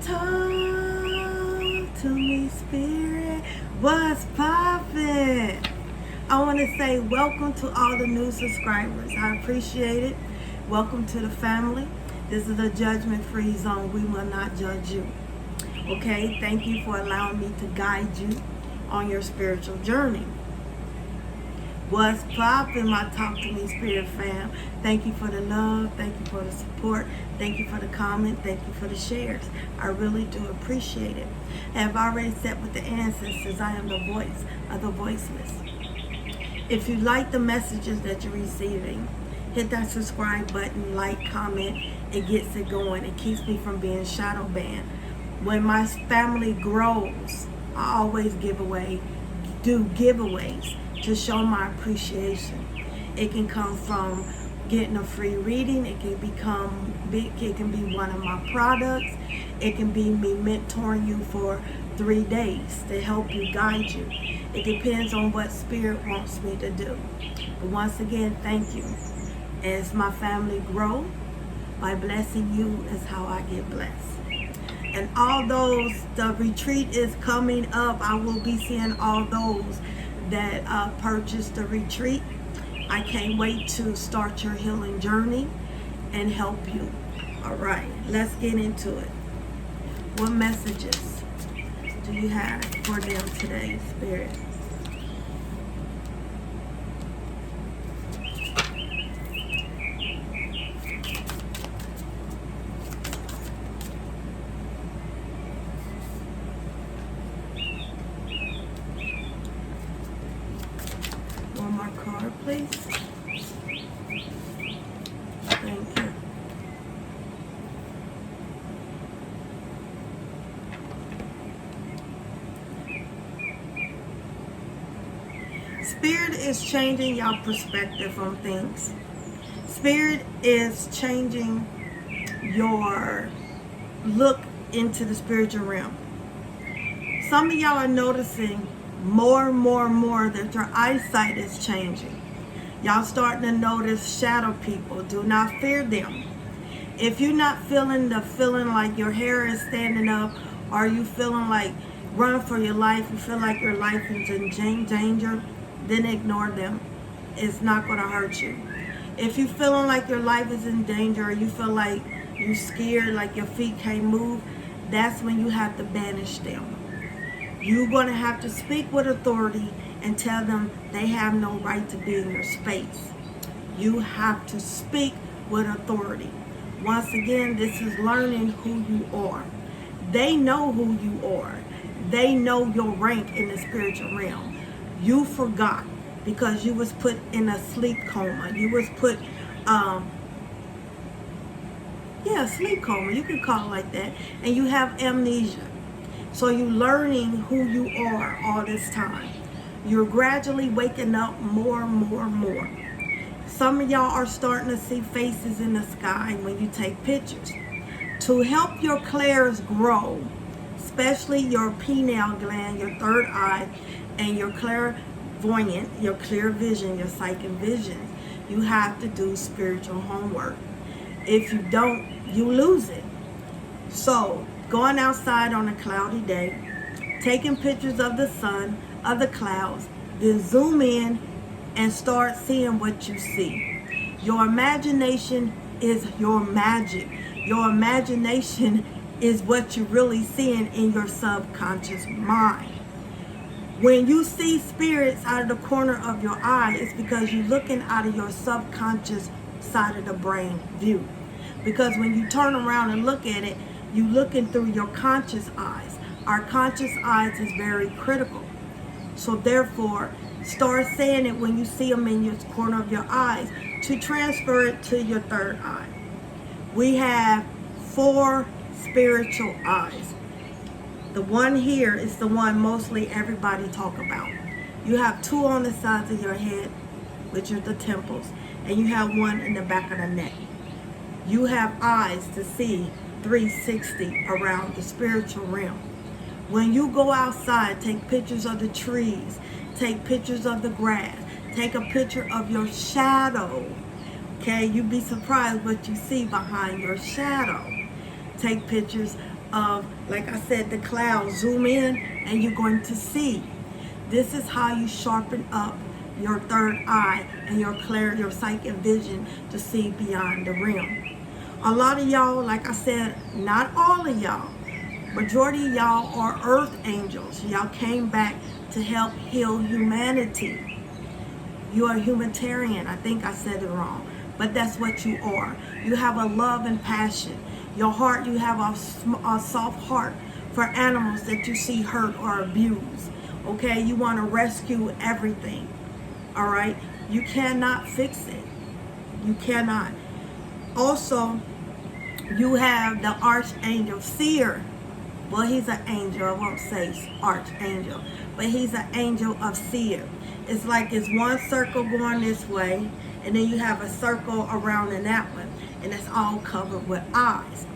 Talk to me, Spirit. What's poppin'? I want to say welcome to all the new subscribers. I appreciate it. Welcome to the family. This is a judgment-free zone. We will not judge you. Okay? Thank you for allowing me to guide you on your spiritual journey. What's poppin', my Talk to Me Spirit fam? Thank you for the love. Thank you for the support. Thank you for the comment. Thank you for the shares. I really do appreciate it. I have already said with the ancestors, I am the voice of the voiceless. If you like the messages that you're receiving, hit that subscribe button, like, comment. It gets it going. It keeps me from being shadow banned. When my family grows, I always do giveaways to show my appreciation. It can come from getting a free reading. It can be one of my products. It can be me mentoring you for 3 days to help you, guide you. It depends on what Spirit wants me to do. But once again, thank you. As my family grow, by blessing you is how I get blessed. And all those, the retreat is coming up. I will be seeing all those that purchased the retreat. I can't wait to start your healing journey and help you. All right, let's get into it. What messages do you have for them today, Spirit? One more card, please. Thank you. Spirit is changing your perspective on things. Spirit is changing your look into the spiritual realm. Some of y'all are noticing more that your eyesight is changing. Y'all starting to notice shadow people. Do not fear them. If you're not feeling like your hair is standing up, or you feeling like run for your life, you feel like your life is in danger, then ignore them. It's not going to hurt you. If you feeling like your life is in danger, or you feel like you're scared, like your feet can't move, that's when you have to banish them. You're going to have to speak with authority and tell them they have no right to be in your space. You have to speak with authority. Once again, this is learning who you are. They know who you are. They know your rank in the spiritual realm. You forgot because you was put in a sleep coma. You was put, sleep coma. You can call it like that. And you have amnesia. So you're learning who you are all this time. You're gradually waking up more. Some of y'all are starting to see faces in the sky when you take pictures. To help your clairs grow, especially your pineal gland, your third eye, and your clairvoyant, your clear vision, your psychic vision, you have to do spiritual homework. If you don't, you lose it. So, going outside on a cloudy day, taking pictures of the sun, of the clouds, then zoom in and start seeing what you see. Your imagination is your magic. Your imagination is what you're really seeing in your subconscious mind. When you see spirits out of the corner of your eye, it's because you're looking out of your subconscious side of the brain view. Because when you turn around and look at it, you're looking through your conscious eyes. Our conscious eyes is very critical. So therefore, start saying it when you see them in your corner of your eyes to transfer it to your third eye. We have 4 spiritual eyes. The one here is the one mostly everybody talk about. You have 2 on the sides of your head, which are the temples, and you have 1 in the back of the neck. You have eyes to see 360 around the spiritual realm. When you go outside, take pictures of the trees, take pictures of the grass, take a picture of your shadow. Okay, you'd be surprised what you see behind your shadow. Take pictures of, like I said, the clouds. Zoom in and you're going to see. This is how you sharpen up your third eye and your psychic vision to see beyond the realm. A lot of y'all, like I said, not all of y'all, majority of y'all are earth angels. Y'all came back to help heal humanity. You are a humanitarian. I think I said it wrong, but that's what you are. You have a love and passion. Your heart, you have a soft heart for animals that you see hurt or abused. Okay, you want to rescue everything. All right, you cannot fix it. You cannot. Also, you have the archangel seer. Well, he's an angel. I won't say archangel, but he's an angel of seer. It's like it's one circle going this way, and then you have a circle around in that one, and it's all covered with eyes.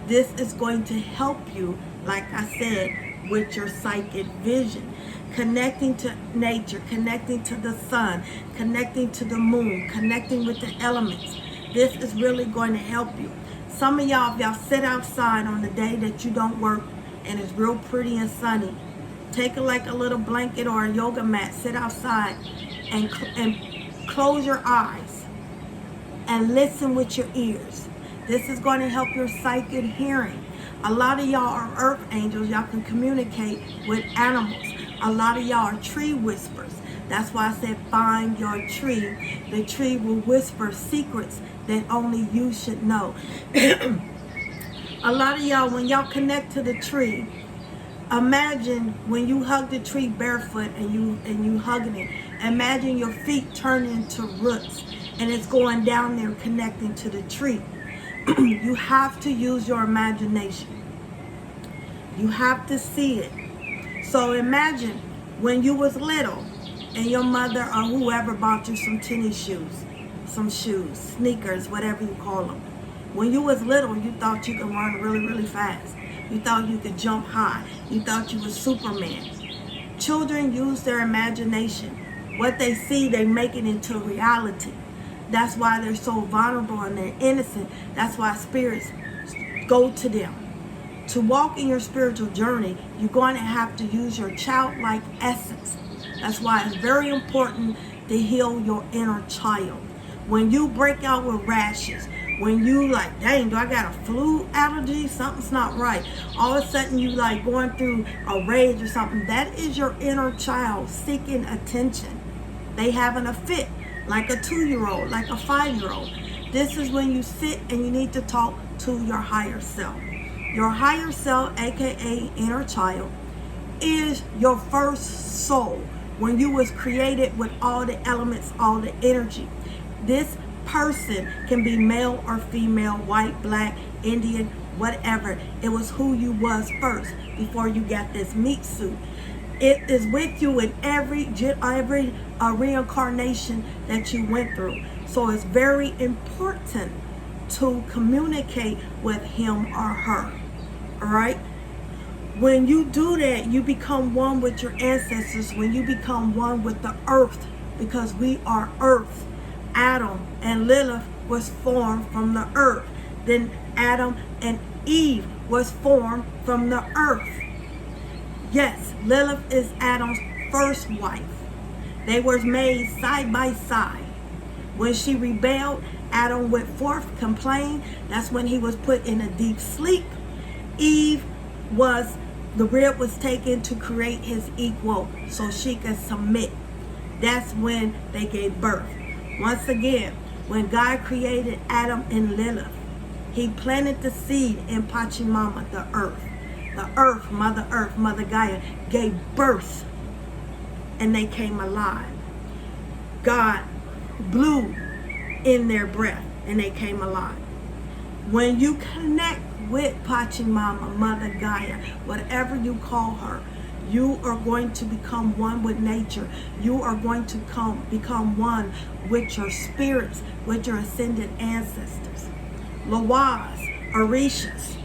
This is going to help you, like I said, with your psychic vision. Connecting to nature, connecting to the sun, connecting to the moon, connecting with the elements. This is really going to help you. Some of y'all, if y'all sit outside on the day that you don't work and it's real pretty and sunny, take like a little blanket or a yoga mat, sit outside and close your eyes and listen with your ears. This is going to help your psychic hearing. A lot of y'all are earth angels. Y'all can communicate with animals. A lot of y'all are tree whisperers. That's why I said find your tree. The tree will whisper secrets that only you should know. A lot of y'all, when y'all connect to the tree, imagine when you hug the tree barefoot and you hugging it. Imagine your feet turning into roots and it's going down there connecting to the tree. You have to use your imagination. You have to see it. So imagine when you was little and your mother or whoever bought you some tennis shoes, some shoes, sneakers, whatever you call them. When you was little, you thought you could run really, really fast. You thought you could jump high. You thought you was Superman. Children use their imagination. What they see, they make it into reality. That's why they're so vulnerable and they're innocent. That's why spirits go to them. To walk in your spiritual journey, you're going to have to use your childlike essence. That's why it's very important to heal your inner child. When you break out with rashes, when you like, dang, do I got a flu allergy? Something's not right. All of a sudden you like going through a rage or something. That is your inner child seeking attention. They having a fit, like a 2-year-old, like a 5-year-old. This is when you sit and you need to talk to your higher self. Your higher self, aka inner child, is your first soul. When you was created with all the elements, all the energy. This person can be male or female, white, black, Indian, whatever. It was who you was first before you got this meat suit. It is with you in every reincarnation that you went through. So it's very important to communicate with him or her. All right? When you do that, you become one with your ancestors. When you become one with the earth, because we are earth. Adam and Lilith was formed from the earth. Then Adam and Eve was formed from the earth. Yes, Lilith is Adam's first wife. They were made side by side. When she rebelled, Adam went forth, complained. That's when he was put in a deep sleep. Eve was, the rib was taken to create his equal so she could submit. That's when they gave birth. Once again, when God created Adam and Lilith, he planted the seed in Pachamama, the earth. The earth, Mother Gaia, gave birth and they came alive. God blew in their breath and they came alive. When you connect with Pachamama, Mother Gaia, whatever you call her, you are going to become one with nature. You are going to become one with your spirits, with your ascended ancestors. Lawaz, Orishas,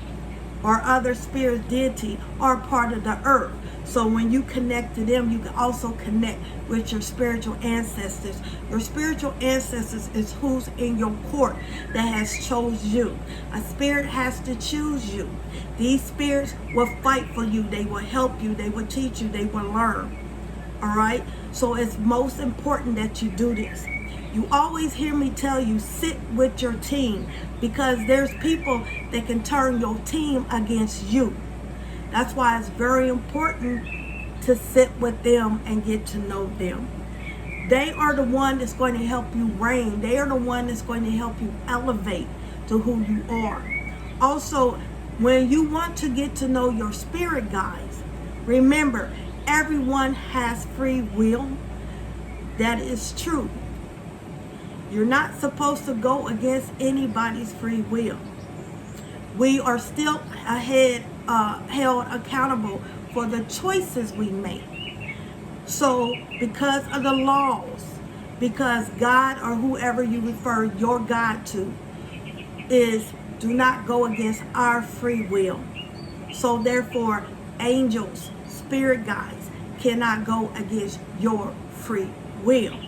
or other spirits, deity, are part of the earth. So when you connect to them, you can also connect with your spiritual ancestors. Your spiritual ancestors is who's in your court that has chose you. A spirit has to choose you. These spirits will fight for you. They will help you. They will teach you. They will learn. All right? So it's most important that you do this. You always hear me tell you, sit with your team, because there's people that can turn your team against you. That's why it's very important to sit with them and get to know them. They are the one that's going to help you reign. They are the one that's going to help you elevate to who you are. Also, when you want to get to know your spirit guides, remember, everyone has free will. That is true. You're not supposed to go against anybody's free will. We are still held accountable for the choices we make. So because of the laws, because God, or whoever you refer your God to, is do not go against our free will. So therefore, angels, spirit guides cannot go against your free will.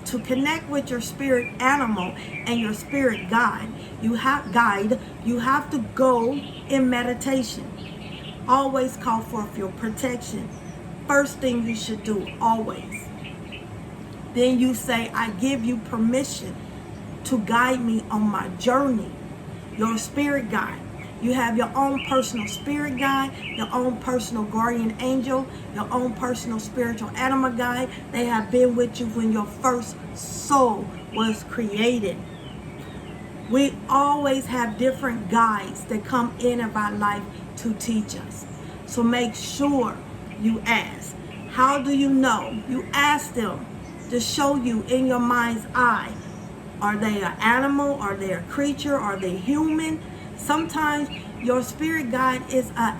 To connect with your spirit animal and your spirit guide, you have to go in meditation. Always call forth your protection. First thing you should do, always. Then you say, I give you permission to guide me on my journey. Your spirit guide. You have your own personal spirit guide, your own personal guardian angel, your own personal spiritual animal guide. They have been with you when your first soul was created. We always have different guides that come in our life to teach us. So make sure you ask. How do you know? You ask them to show you in your mind's eye. Are they an animal? Are they a creature? Are they human? Sometimes your spirit guide is an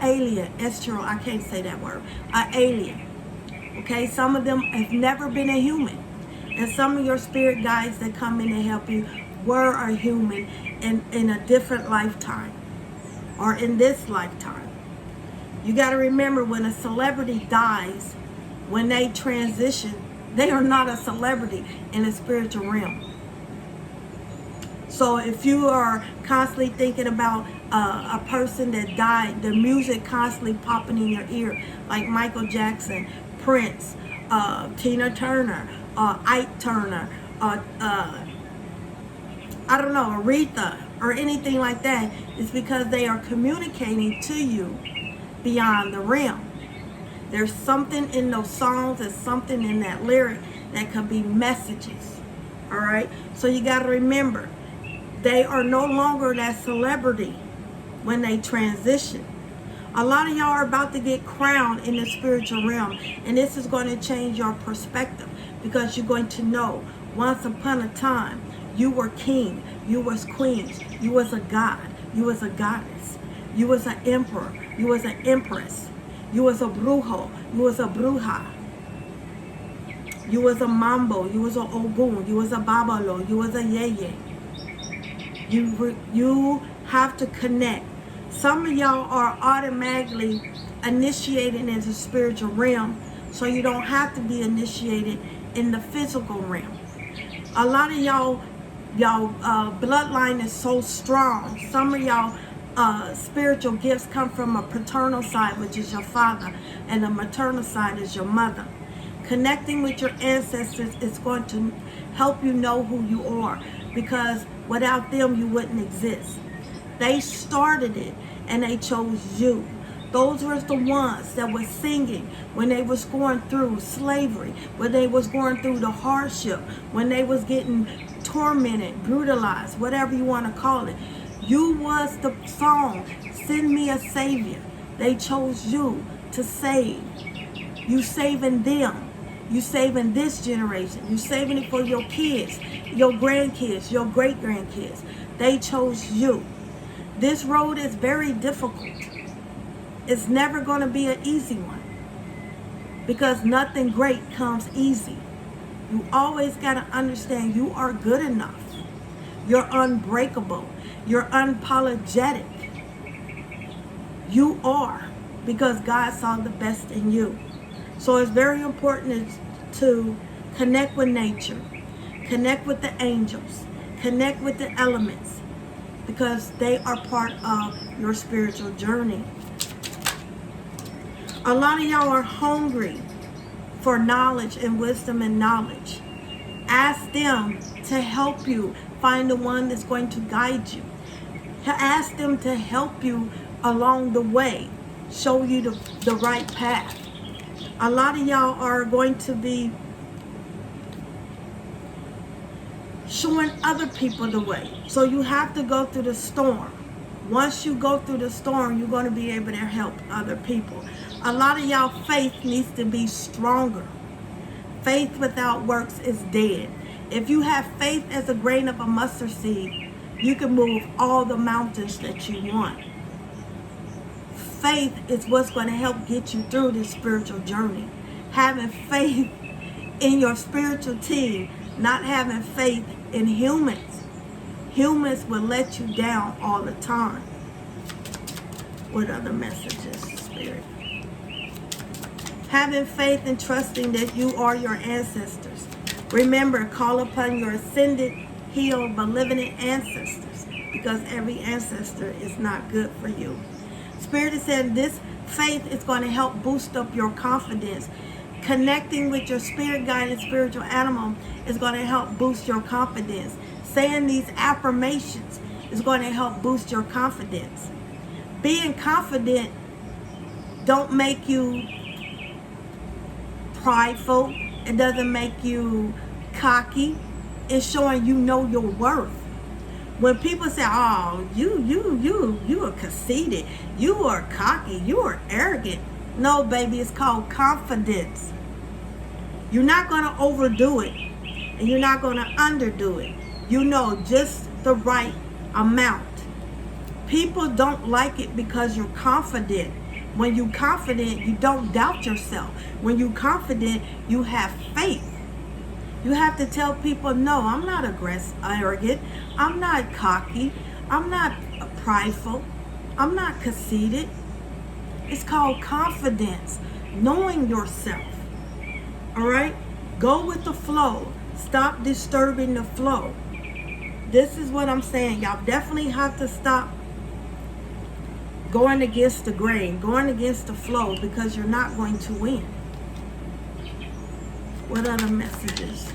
alien. Astral, I can't say that word. An alien. Okay, some of them have never been a human. And some of your spirit guides that come in and help you were a human in a different lifetime, or in this lifetime. You got to remember, when a celebrity dies, when they transition, they are not a celebrity in the spiritual realm. So if you are constantly thinking about a person that died, the music constantly popping in your ear, like Michael Jackson, Prince, Tina Turner, Ike Turner, I don't know, Aretha, or anything like that, it's because they are communicating to you beyond the realm. There's something in those songs, there's something in that lyric that could be messages. All right? So you got to remember, they are no longer that celebrity when they transition. A lot of y'all are about to get crowned in the spiritual realm, and this is going to change your perspective, because you're going to know, once upon a time, you were king, you was queen, you was a god, you was a goddess, you was an emperor, you was an empress, you was a brujo, you was a bruja, you was a mambo, you was a ogun, you was a babalo, you was a yeye. You have to connect. Some of y'all are automatically initiated into the spiritual realm, so you don't have to be initiated in the physical realm. A lot of y'all bloodline is so strong. Some of y'all spiritual gifts come from a paternal side, which is your father, and the maternal side is your mother. Connecting with your ancestors is going to help you know who you are, because without them you wouldn't exist. They started it and they chose you. Those were the ones that were singing when they was going through slavery, when they was going through the hardship, when they was getting tormented, brutalized, whatever you want to call it. You was the song, Send Me a Savior. They chose you to save. You saving them. You saving this generation. You saving it for your kids, your grandkids, your great-grandkids. They chose you. This road is very difficult. It's never going to be an easy one, because nothing great comes easy. You always got to understand you are good enough. You're unbreakable. You're unapologetic. You are, because God saw the best in you. So it's very important to connect with nature, connect with the angels, connect with the elements, because they are part of your spiritual journey. A lot of y'all are hungry for knowledge and wisdom and knowledge. Ask them to help you find the one that's going to guide you. Ask them to help you along the way, show you the right path. A lot of y'all are going to be showing other people the way. So you have to go through the storm. Once you go through the storm, you're going to be able to help other people. A lot of y'all faith needs to be stronger. Faith without works is dead. If you have faith as a grain of a mustard seed, you can move all the mountains that you want. Faith is what's going to help get you through this spiritual journey. Having faith in your spiritual team, not having faith in humans. Humans will let you down all the time. What other messages, Spirit? Having faith and trusting that you are your ancestors. Remember, call upon your ascended, healed, malevolent ancestors, because every ancestor is not good for you. Spirit is saying this faith is going to help boost up your confidence. Connecting with your spirit guide and spiritual animal is going to help boost your confidence. Saying these affirmations is going to help boost your confidence. Being confident don't make you prideful. It doesn't make you cocky. It's showing you know your worth. When people say, oh, you are conceited, you are cocky, you are arrogant. No, baby, it's called confidence. You're not going to overdo it, and you're not going to underdo it. You know just the right amount. People don't like it because you're confident. When you're confident, you don't doubt yourself. When you're confident, you have faith. You have to tell people, no, I'm not arrogant. I'm not cocky. I'm not prideful. I'm not conceited. It's called confidence, knowing yourself. All right? Go with the flow. Stop disturbing the flow. This is what I'm saying. Y'all definitely have to stop going against the grain, going against the flow, because you're not going to win. What other messages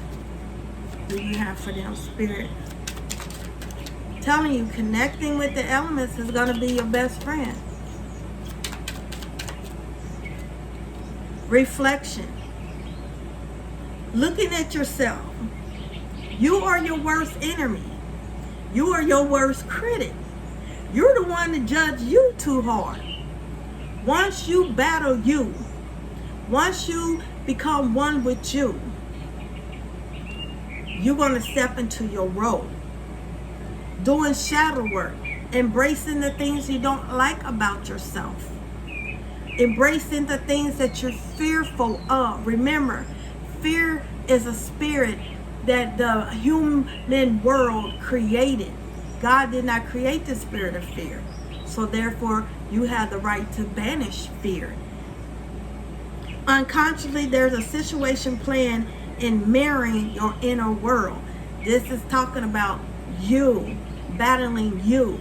do you have for them, Spirit? Telling you, connecting with the elements is going to be your best friend. Reflection. Looking at yourself. You are your worst enemy. You are your worst critic. You're the one to judge you too hard. Once you battle you, once you become one with you, you're going to step into your role. Doing shadow work. Embracing the things you don't like about yourself. Embracing the things that you're fearful of. Remember, fear is a spirit that the human world created. God did not create the spirit of fear. So therefore, you have the right to banish fear. Unconsciously, there's a situation planned in mirroring your inner world. This is talking about you, battling you.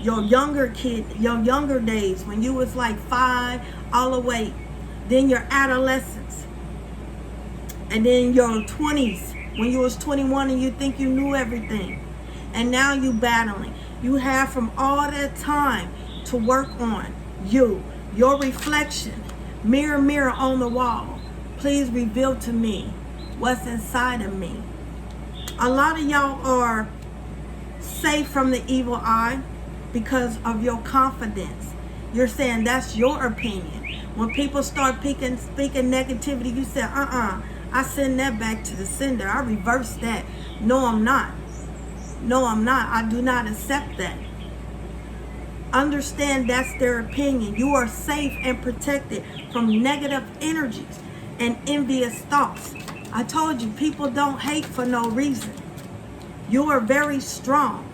Your younger days, when you was like 5 all the way, then your adolescence, and then your 20s, when you was 21 and you think you knew everything, and now you battling. You have from all that time to work on you, your reflection. Mirror, mirror on the wall, please reveal to me what's inside of me. A lot of y'all are safe from the evil eye because of your confidence. You're saying that's your opinion. When people start speaking negativity, you say, I send that back to the sender. I reverse that. No, I'm not. No, I'm not. I do not accept that. Understand that's their opinion. You are safe and protected from negative energies and envious thoughts. I told you, people don't hate for no reason. You are very strong.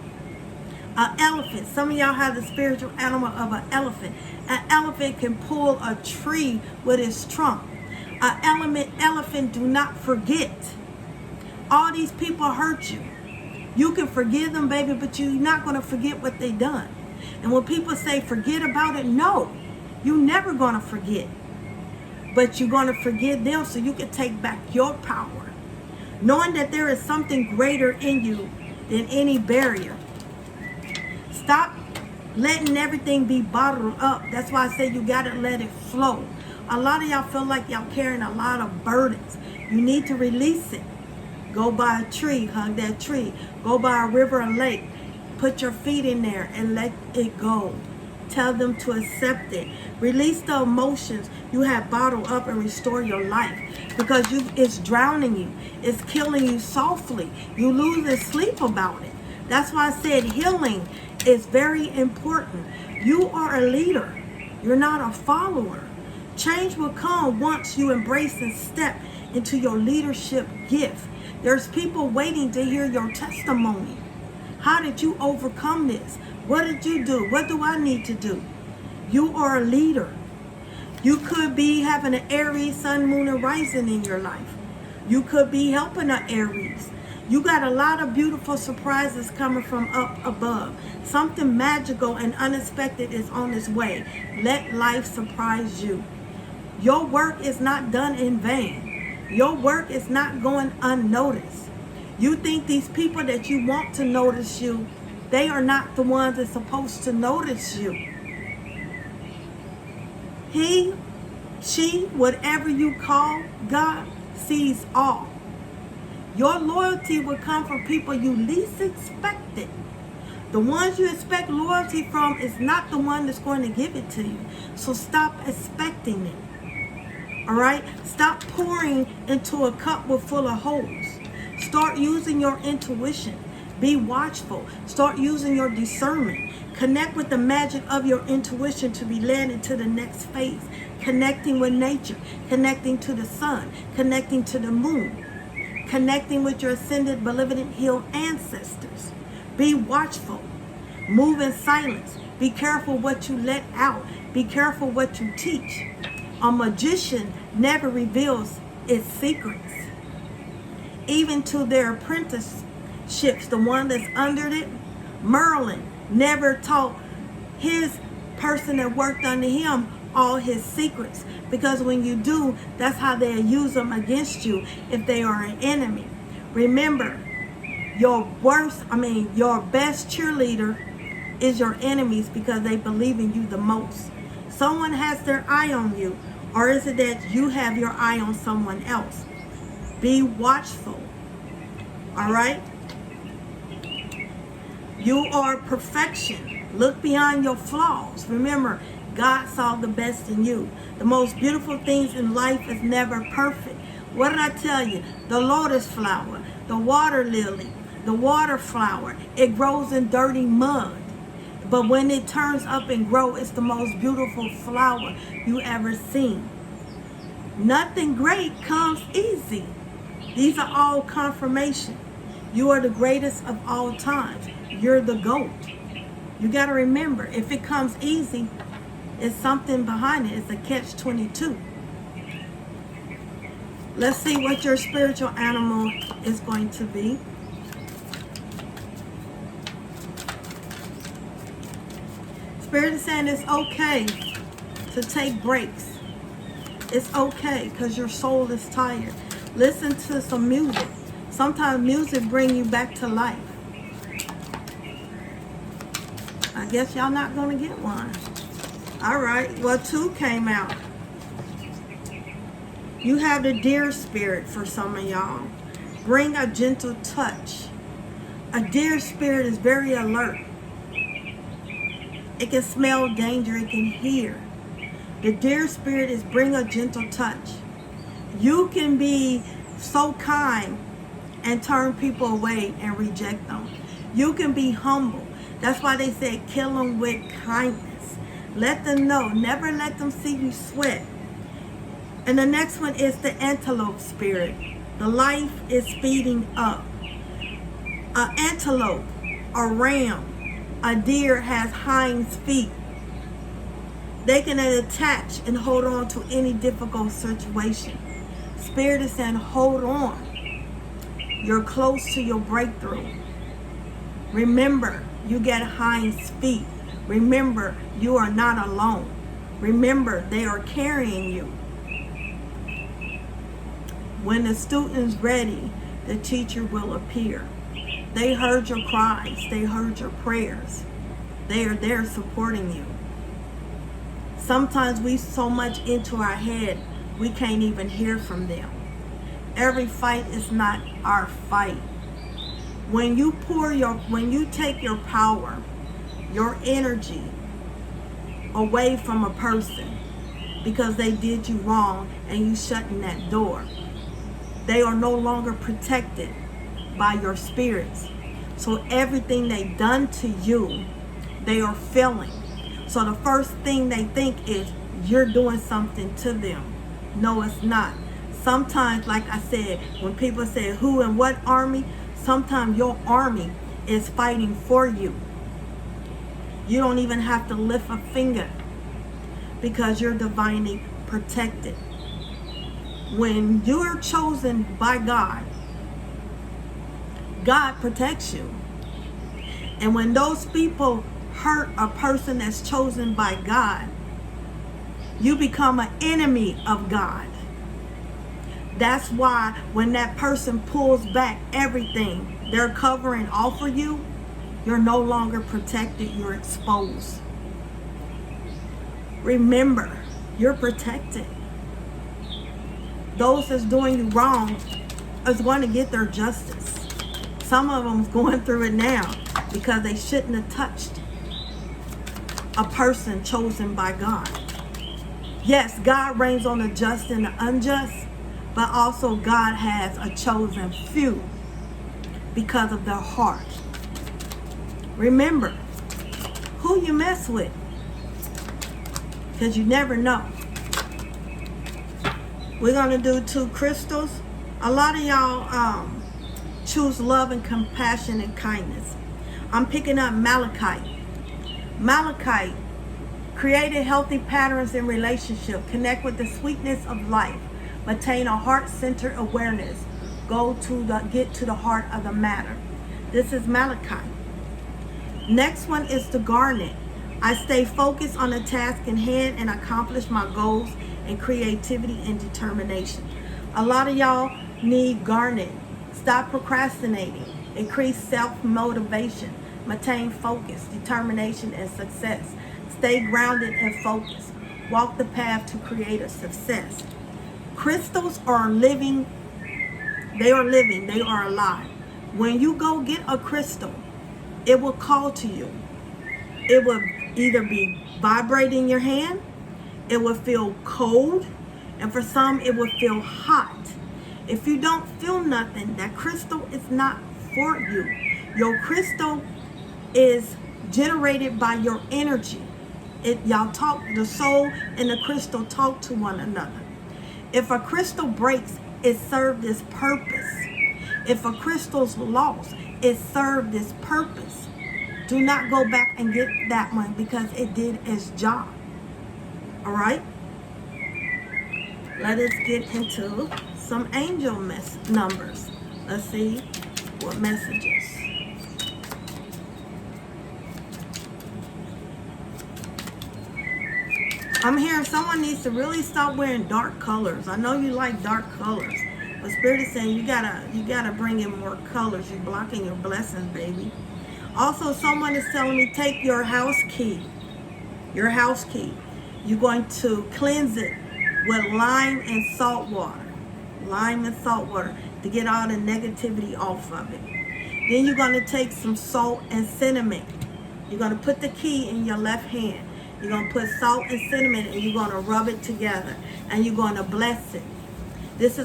An elephant. Some of y'all have the spiritual animal of an elephant. An elephant can pull a tree with its trunk. An elephant do not forget. All these people hurt you. You can forgive them, baby, but you're not going to forget what they done. And when people say forget about it, no, you're never going to forget. But you're going to forgive them so you can take back your power. Knowing that there is something greater in you than any barrier. Stop letting everything be bottled up. That's why I say you got to let it flow. A lot of y'all feel like y'all carrying a lot of burdens. You need to release it. Go by a tree, hug that tree. Go by a river or lake. Put your feet in there and let it go. Tell them to accept it. Release the emotions you have bottled up and restore your life. Because it's drowning you. It's killing you softly. You losing sleep about it. That's why I said healing is very important. You are a leader. You're not a follower. Change will come once you embrace and step into your leadership gift. There's people waiting to hear your testimony. How did you overcome this? What did you do? What do I need to do? You are a leader. You could be having an Aries, sun, moon, and rising in your life. You could be helping an Aries. You got a lot of beautiful surprises coming from up above. Something magical and unexpected is on its way. Let life surprise you. Your work is not done in vain. Your work is not going unnoticed. You think these people that you want to notice you, they are not the ones that's supposed to notice you. He, she, whatever you call, God sees all. Your loyalty will come from people you least expected. The ones you expect loyalty from is not the one that's going to give it to you. So stop expecting it. All right? Stop pouring into a cup full of holes. Start using your intuition. Be watchful. Start using your discernment. Connect with the magic of your intuition to be led into the next phase. Connecting with nature. Connecting to the sun. Connecting to the moon. Connecting with your ascended, benevolent, healed ancestors. Be watchful. Move in silence. Be careful what you let out. Be careful what you teach. A magician never reveals its secrets. Even to their apprenticeships, the one that's under it, Merlin never taught his person that worked under him all his secrets. Because when you do, that's how they'll use them against you if they are an enemy. Remember, your best cheerleader is your enemies because they believe in you the most. Someone has their eye on you, or is it that you have your eye on someone else? Be watchful. All right? You are perfection. Look beyond your flaws. Remember, God saw the best in you. The most beautiful things in life is never perfect. What did I tell you? The lotus flower, the water lily, the water flower, it grows in dirty mud. But when it turns up and grows, it's the most beautiful flower you ever seen. Nothing great comes easy. These are all confirmation. You are the greatest of all times. You're the GOAT. You got to remember, if it comes easy, it's something behind it. It's a catch-22. Let's see what your spiritual animal is going to be. Spirit is saying it's okay to take breaks. It's okay because your soul is tired. Listen to some music. Sometimes music brings you back to life. I guess y'all not going to get one. All right. Well, 2 came out. You have the deer spirit for some of y'all. Bring a gentle touch. A deer spirit is very alert. It can smell danger. It can hear. The deer spirit is bring a gentle touch. You can be so kind and turn people away and reject them. You can be humble. That's why they said kill them with kindness. Let them know. Never let them see you sweat. And the next one is the antelope spirit. The life is speeding up. An antelope, a ram, A deer has hinds feet. They can attach and hold on to any difficult situation. Spirit is saying, hold on. You're close to your breakthrough. Remember, you get hinds feet. Remember, you are not alone. Remember, they are carrying you. When the student's ready, the teacher will appear. They heard your cries. They heard your prayers. They are there supporting you. Sometimes we so much into our head, we can't even hear from them. Every fight is not our fight. When you take your power, your energy away from a person because they did you wrong and you shutting that door, they are no longer protected by your spirits. So everything they done to you, they are feeling. So the first thing they think is you're doing something to them. No, it's not. Sometimes, like I said, when people say who and what army, sometimes your army is fighting for you. You don't even have to lift a finger because you're divinely protected. When you're chosen by God, God protects you. And when those people hurt a person that's chosen by God, you become an enemy of God. That's why when that person pulls back everything they're covering off of you, you're no longer protected, you're exposed. Remember, you're protected. Those that's doing you wrong is going to get their justice. Some of them is going through it now because they shouldn't have touched a person chosen by God. Yes, God reigns on the just and the unjust, but also God has a chosen few because of their heart. Remember who you mess with, because you never know. We're going to do 2 crystals. A lot of y'all choose love and compassion and kindness. I'm picking up malachite. Malachite, created healthy patterns in relationship, connect with the sweetness of life, maintain a heart-centered awareness, get to the heart of the matter. This is malachite. Next one is the garnet. I stay focused on the task in hand and accomplish my goals and creativity and determination. A lot of y'all need garnet. Stop procrastinating. Increase self-motivation. Maintain focus, determination, and success. Stay grounded and focused. Walk the path to create a success. Crystals are living. They are living. They are alive. When you go get a crystal, it will call to you. It will either be vibrating in your hand, it will feel cold, and for some it will feel hot. If you don't feel nothing, that crystal is not for you. Your crystal is generated by your energy. Y'all talk, the soul and the crystal talk to one another. If a crystal breaks, it served its purpose. If a crystal's lost, it served its purpose. Do not go back and get that one because it did its job. All right? Let us get into some angel numbers. Let's see what messages. I'm hearing someone needs to really stop wearing dark colors. I know you like dark colors, but Spirit is saying you gotta bring in more colors. You're blocking your blessings, baby. Also, someone is telling me take your house key. Your house key. You're going to cleanse it with lime and salt water. Lime and salt water to get all the negativity off of it. Then you're going to take some salt and cinnamon. You're going to put the key in your left hand. You're going to put salt and cinnamon and you're going to rub it together. And you're going to bless it. You're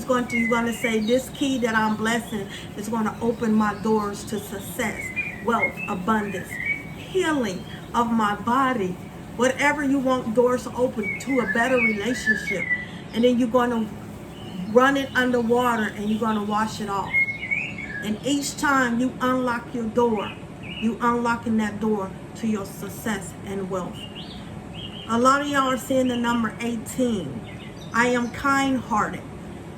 going to say, this key that I'm blessing is going to open my doors to success, wealth, abundance, healing of my body. Whatever you want doors to open to a better relationship. And then you're going to run it underwater and you're going to wash it off. And each time you unlock your door, you unlocking that door to your success and wealth. A lot of y'all are seeing the number 18. I am kind-hearted.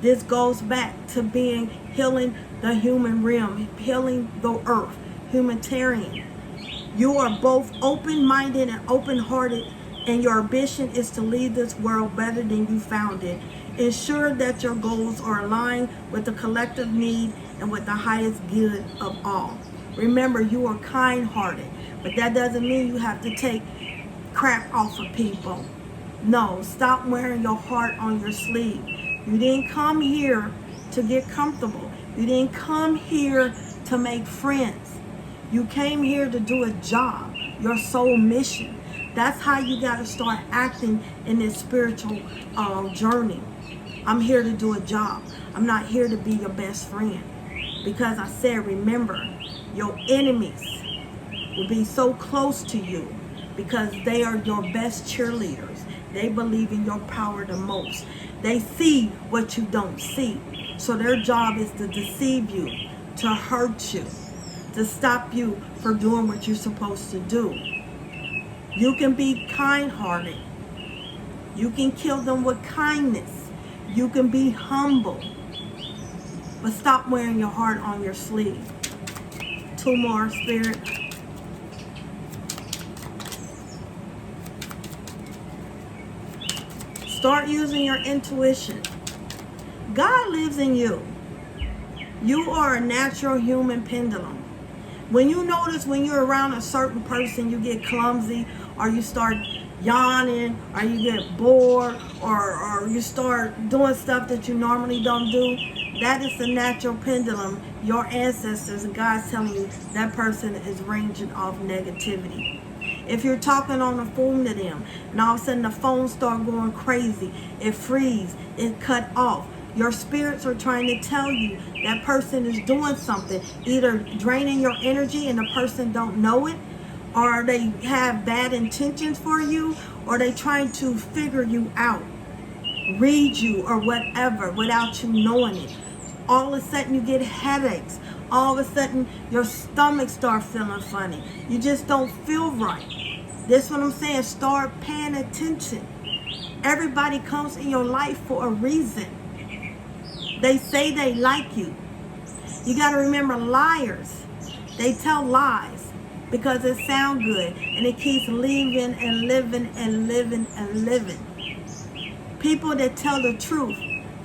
This goes back to being healing the human realm, healing the earth, humanitarian. You are both open-minded and open-hearted, and your ambition is to leave this world better than you found it. Ensure that your goals are aligned with the collective need and with the highest good of all. Remember, you are kind-hearted, but that doesn't mean you have to take crap off of people. No, stop wearing your heart on your sleeve. You didn't come here to get comfortable. You didn't come here to make friends. You came here to do a job, your soul mission. That's how you got to start acting in this spiritual journey. I'm here to do a job. I'm not here to be your best friend. Because I said, remember, your enemies will be so close to you because they are your best cheerleaders. They believe in your power the most. They see what you don't see. So their job is to deceive you, to hurt you, to stop you from doing what you're supposed to do. You can be kind-hearted. You can kill them with kindness. You can be humble. But stop wearing your heart on your sleeve. 2 more, Spirit. Start using your intuition. God lives in you. You are a natural human pendulum. When you notice when you're around a certain person, you get clumsy, or you start yawning, or you get bored, or you start doing stuff that you normally don't do, that is the natural pendulum. Your ancestors and God's telling you that person is ranging off negativity. If you're talking on the phone to them, and all of a sudden the phone start going crazy, it freeze, it cut off. Your spirits are trying to tell you that person is doing something, either draining your energy and the person don't know it, or they have bad intentions for you, or they trying to figure you out, read you or whatever without you knowing it. All of a sudden you get headaches. All of a sudden your stomach starts feeling funny. You just don't feel right. That's what I'm saying. Start paying attention. Everybody comes in your life for a reason. They say they like you. You got to remember, liars, they tell lies because it sounds good, and it keeps living and living and living and living. People that tell the truth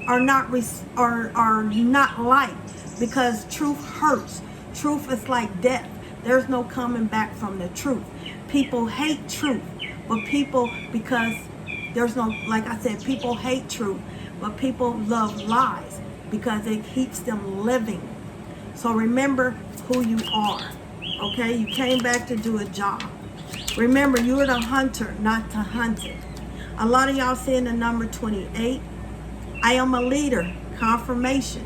are not liked because truth hurts. Truth is like death. There's no coming back from the truth. People hate truth, but because there's no, like I said, people hate truth, but people love lies because it keeps them living. So remember who you are, okay? You came back to do a job. Remember, you're the hunter, not the hunted. A lot of y'all seeing the number 28. I am a leader, confirmation.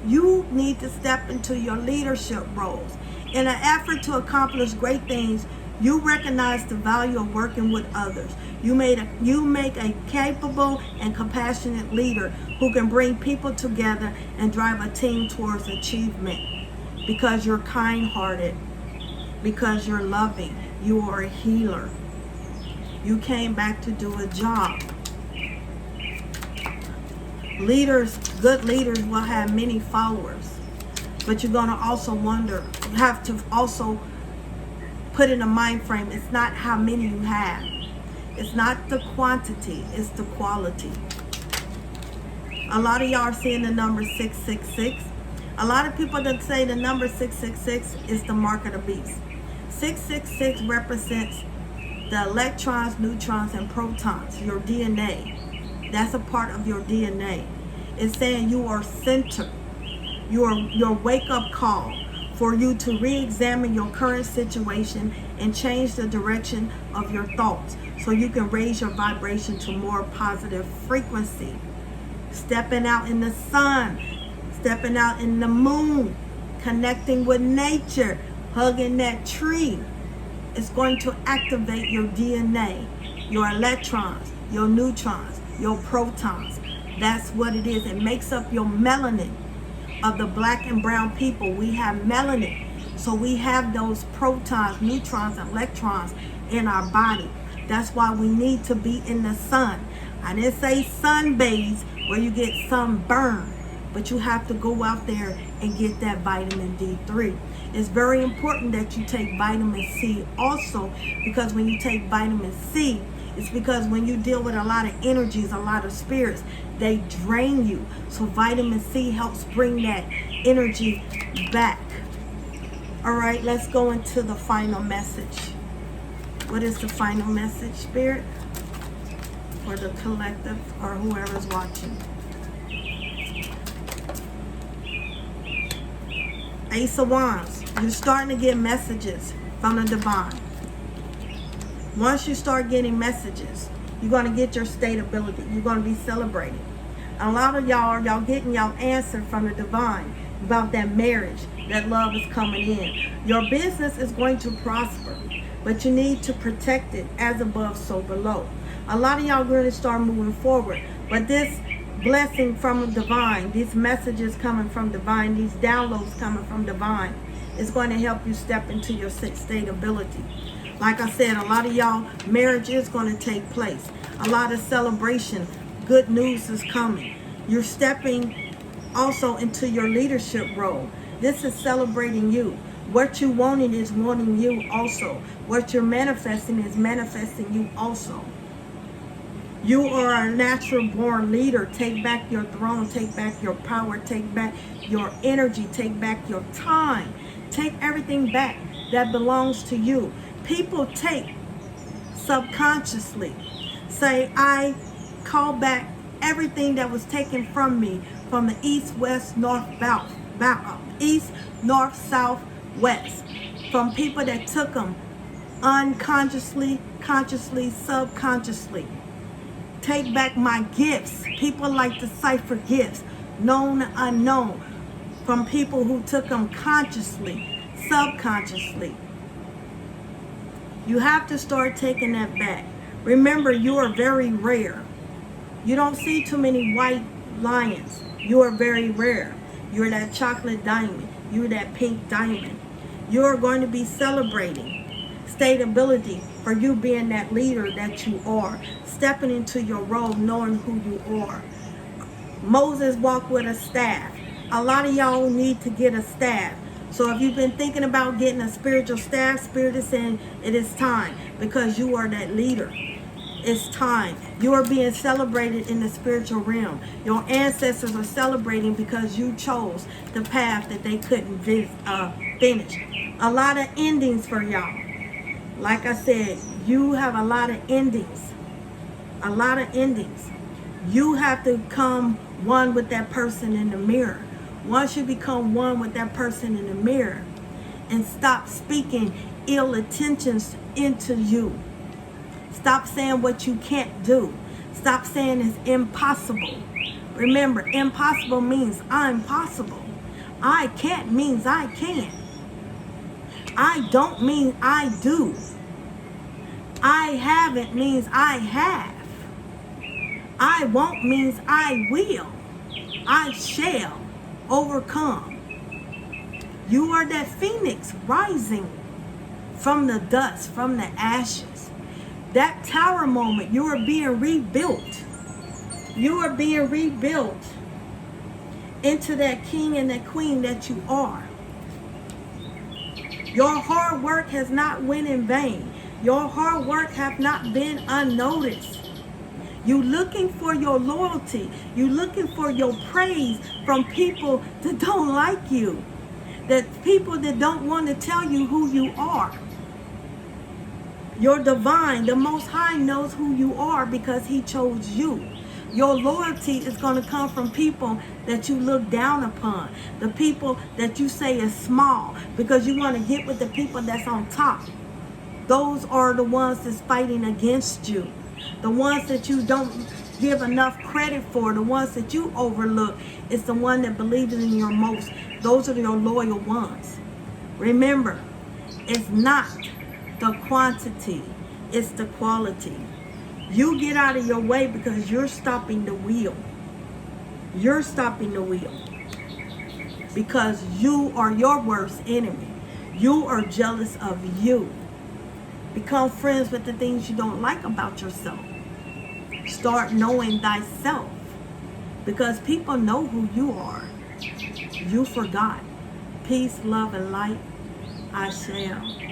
You need to step into your leadership roles. In an effort to accomplish great things, you recognize the value of working with others. You make a capable and compassionate leader who can bring people together and drive a team towards achievement. Because you're kind-hearted, because you're loving, you are a healer. You came back to do a job. Leaders, good leaders will have many followers, but you're going to also have to also put in a mind frame. It's not how many you have. It's not the quantity, it's the quality. A lot of y'all are seeing the number 666. A lot of people that say the number 666 is the mark of the beast. 666 represents the electrons, neutrons, and protons, your DNA. That's a part of your DNA. It's saying you are centered. Your wake-up call for you to re-examine your current situation and change the direction of your thoughts so you can raise your vibration to more positive frequency. Stepping out in the sun, stepping out in the moon, connecting with nature, hugging that tree. It's going to activate your DNA, your electrons, your neutrons, your protons. That's what it is. It makes up your melanin. Of the black and brown people, we have melanin. So we have those protons, neutrons, and electrons in our body. That's why we need to be in the sun. I didn't say sunbathe where you get sunburn, but you have to go out there and get that vitamin D3. It's very important that you take vitamin C also, because when you take vitamin C, it's because when you deal with a lot of energies, a lot of spirits, they drain you. So vitamin C helps bring that energy back. All right, let's go into the final message. What is the final message, Spirit? For the collective or whoever's watching. Ace of Wands. You're starting to get messages from the divine. Once you start getting messages, you're going to get your stability. You're going to be celebrating. A lot of y'all getting y'all answer from the divine about that marriage. That love is coming in. Your business is going to prosper, but you need to protect it as above, so below. A lot of y'all going to start moving forward, but this blessing from the divine, these messages coming from divine, these downloads coming from divine, is going to help you step into your stability. Like I said, a lot of y'all, marriage is going to take place. A lot of celebration, good news is coming. You're stepping also into your leadership role. This is celebrating you. What you wanted is wanting you also. What you're manifesting is manifesting you also. You are a natural born leader. Take back your throne. Take back your power. Take back your energy. Take back your time. Take everything back that belongs to you. People take subconsciously. Say, I call back everything that was taken from me from the east, west, north, south, east, north, south, west. From people that took them unconsciously, consciously, subconsciously. Take back my gifts. People like to cipher gifts, known, unknown, from people who took them consciously, subconsciously. You have to start taking that back. Remember, you are very rare. You don't see too many white lions. You are very rare. You're that chocolate diamond. You're that pink diamond. You're going to be celebrating stability for you being that leader that you are. Stepping into your role, knowing who you are. Moses walked with a staff. A lot of y'all need to get a staff. So if you've been thinking about getting a spiritual staff, Spirit is saying it is time, because you are that leader. It's time. You are being celebrated in the spiritual realm. Your ancestors are celebrating because you chose the path that they couldn't finish. A lot of endings for y'all. Like I said, you have a lot of endings. A lot of endings. You have to become one with that person in the mirror. Once you become one with that person in the mirror and stop speaking ill intentions into you. Stop saying what you can't do. Stop saying it's impossible. Remember, impossible means I'm possible. I can't means I can. I don't mean I do. I haven't means I have. I won't means I will. I shall overcome. You are that phoenix rising from the dust, from the ashes. That tower moment, you are being rebuilt. You are being rebuilt into that king and that queen that you are. Your hard work has not went in vain. Your hard work have not been unnoticed. You looking for your loyalty. You looking for your praise from people that don't like you. That people that don't want to tell you who you are. Your divine, the Most High knows who you are because He chose you. Your loyalty is going to come from people that you look down upon. The people that you say is small because you want to get with the people that's on top. Those are the ones that's fighting against you. The ones that you don't give enough credit for, the ones that you overlook, is the one that believes in you most. Those are your loyal ones. Remember, it's not the quantity, it's the quality. You get out of your way because you're stopping the wheel. You're stopping the wheel because you are your worst enemy. You are jealous of you. Become friends with the things you don't like about yourself. Start knowing thyself. Because people know who you are. You forgot. Peace, love, and light. I shall.